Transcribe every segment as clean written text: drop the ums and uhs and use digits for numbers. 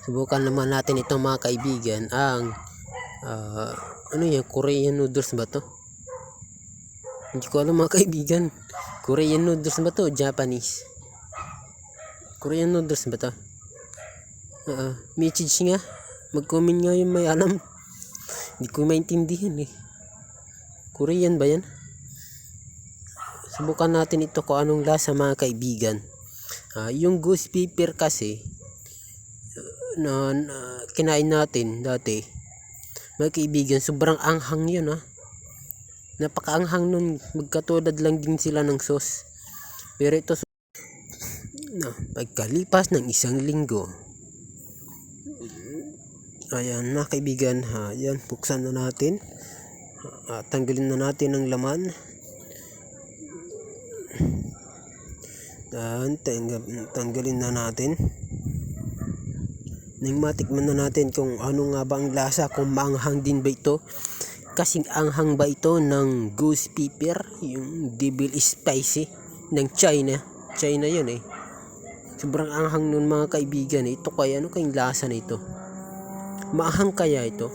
Subukan naman natin ito mga kaibigan, ang ano yan, Korean noodles ba to? Hindi ko alam mga kaibigan. Korean noodles ba to? Japanese? Korean noodles ba to? Message nga. Mag-comment nga yung may alam. Hindi ko maintindihan eh. Korean ba yan? Subukan natin ito kung anong lasa mga kaibigan. Yung goose pepper kasi na kinain natin dati mga kaibigan, sobrang anghang yun napakaanghang nun, magkatulad lang din sila ng sauce. Pero ito pagkalipas ng isang linggo, ayan mga kaibigan, ayan, buksan na natin, tanggalin na natin ang laman. Tanggalin na natin nang matikman na natin kung ano nga ba ang lasa, kung maanghang din ba ito, kasing anghang ba ito ng goose pepper, yung devil spicy ng China yun eh. Sobrang anghang nun mga kaibigan. Ito kaya ano kayong lasa na ito? Maanghang kaya ito?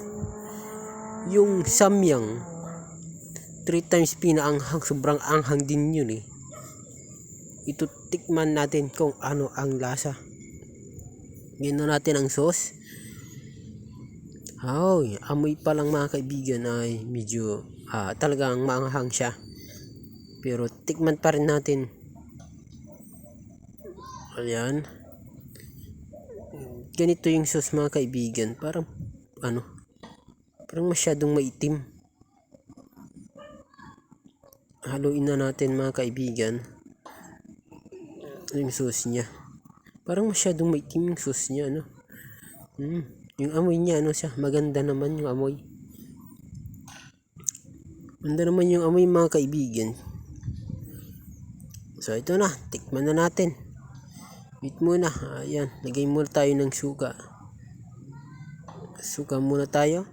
Yung samyang 3 times pinaanghang, sobrang anghang din yun eh. Ito tikman natin kung ano ang lasa. Gino natin ang sauce. Amoy pa lang mga kaibigan ay medyo talagang maanghang siya. Pero tikman pa rin natin. Ayan. Ganito yung sauce mga kaibigan. Parang masyadong maitim. Haluin na natin mga kaibigan yung sauce niya. Parang masyadong maitim yung sauce niya, yung amoy niya, siya, maganda naman yung amoy. Maganda naman yung amoy mga kaibigan. So ito na, tikman na natin. Wait muna, ayan, lagay muna tayo ng suka. Suka muna tayo.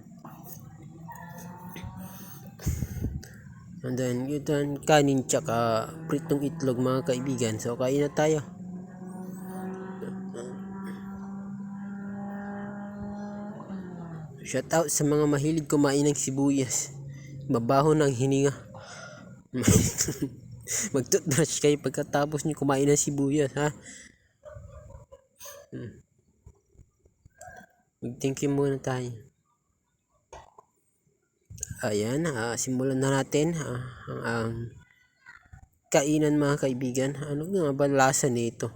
And then, ito kanin tsaka pritong itlog mga kaibigan. So kain na tayo. Shout out sa mga mahilig kumain ng sibuyas. Mabaho ng hininga. Mag-toothbrush kayo pagkatapos nyo kumain ng sibuyas, Mag-thank you muna tayo. Ayan, simulan na natin ang kainan mga kaibigan. Ano nga ba lasa nito?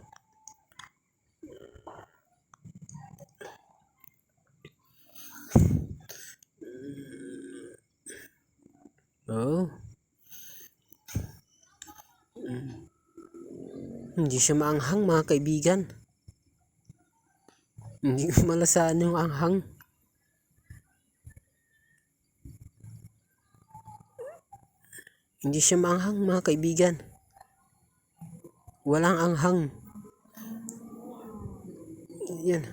Hindi siya maanghang mga kaibigan. Hindi ko malasaan yung anghang. Hindi siya maanghang mga kaibigan. Walang anghang. Yan.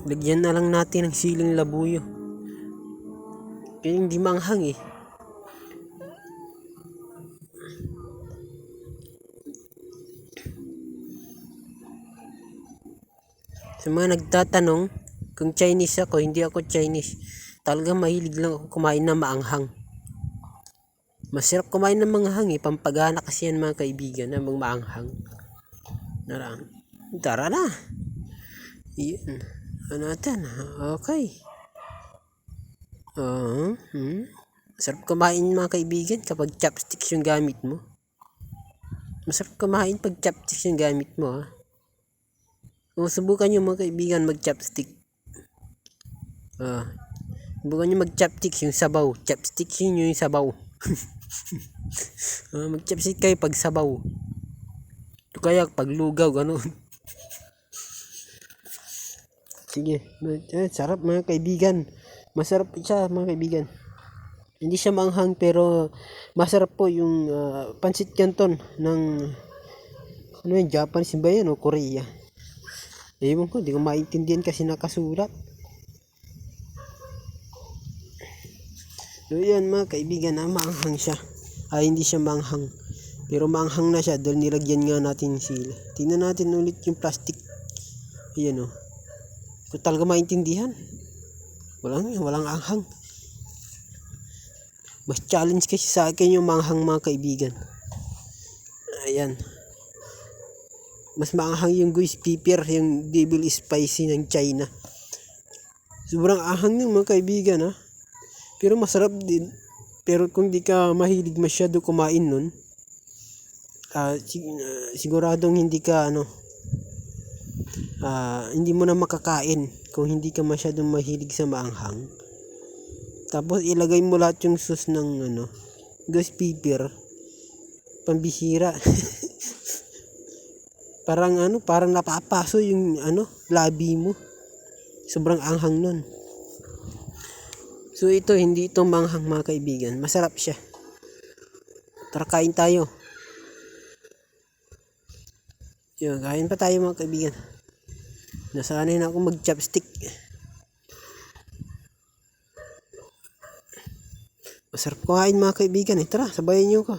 Lagyan na lang natin ng siling labuyo. Kaya hindi maanghang eh. Sa mga nagtatanong kung Chinese ako, hindi ako Chinese. Talagang mahilig lang ako kumain na maanghang. Masarap kumain ng maanghang eh. Pampagana kasi yan mga kaibigan na maanghang. Tara na. Iyan. Ano natin? Okay. Masarap kumain mga kaibigan kapag chopsticks yung gamit mo. Masarap kumain pag chopsticks yung gamit mo subukan nyo mga kaibigan mag-chopstick. Subukan nyo mag-chopstick yung sabaw. Chopstick yun yung sabaw. Mag-chopstick kayo pag sabaw. Ito kaya pag lugaw, gano'n. Sige. Sarap mga kaibigan. Masarap siya mga kaibigan. Hindi siya manghang pero masarap po yung pancit canton ng Japanese ba yan o Korea? Ewan ko, hindi ko maintindihan kasi nakasulat. So yan mga kaibigan, maanghang siya. Hindi siya maanghang. Pero maanghang na siya dahil nilagyan nga natin sila. Tingnan natin ulit yung plastic. Ayan Kung talaga maintindihan. Walang anghang. Mas challenge kasi sa akin yung manghang mga kaibigan. Ayan. Mas maanghang yung Ghost Pepper, yung Devil Spicy ng China. Sobrang anghang yung mga kaibigan ha. Pero masarap din. Pero kung di ka mahilig masyado kumain nun, siguradong hindi ka hindi mo na makakain kung hindi ka masyadong mahilig sa maanghang. Tapos ilagay mo lahat yung sauce ng Ghost Pepper. Pambihira. parang napapaso yung labi mo. Sobrang anghang nun. So ito, hindi ito manghang mga kaibigan. Masarap siya. Tara, kain tayo. Yun, kain pa tayo mga kaibigan. Nasanay na ako mag-chopstick. Masarap kumain mga kaibigan. Tara, sabayan nyo ko.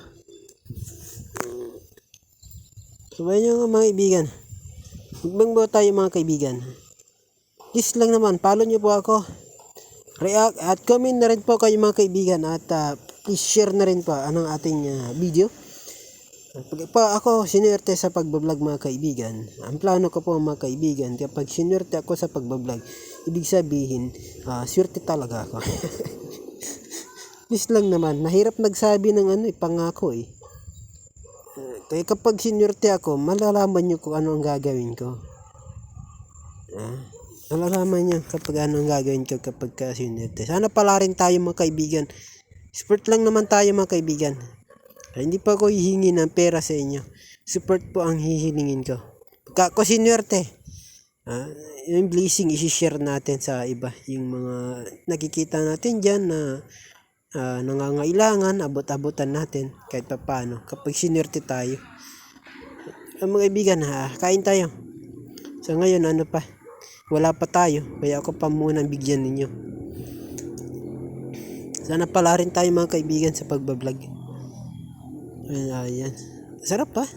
Sabayan nyo mga kaibigan. Magbangbo tayo mga kaibigan. Please lang naman, follow nyo po ako. React at comment na rin po kayo mga kaibigan. At please share na rin po anong ating video. Pag ako sinuwerte sa pagbablog mga kaibigan, ang plano ko po mga kaibigan, kapag sinuwerte ako sa pagbablog, ibig sabihin, swerte talaga ako. Please lang naman, nahirap nagsabi ng pangako kaya kapag sinuwerte ako, malalaman nyo kung ano ang gagawin ko. Malalaman nyo kapag ano ang gagawin ko kapag sinuwerte. Sana pala rin tayo mga kaibigan. Support lang naman tayo mga kaibigan. Hindi pa ako hihingi ng pera sa inyo. Support po ang hihilingin ko. Pagka ako sinuwerte, yung blessing isi-share natin sa iba. Yung mga nakikita natin dyan na nangangailangan, abot-abotan natin kahit pa paano. Kapag sinuwerte tayo. Mga kaibigan, kain tayo. So ngayon, wala pa tayo. Kaya ako pa muna bigyan ninyo. Sana pala rin tayo mga kaibigan sa pagbablog. Ayan. Sarap pa.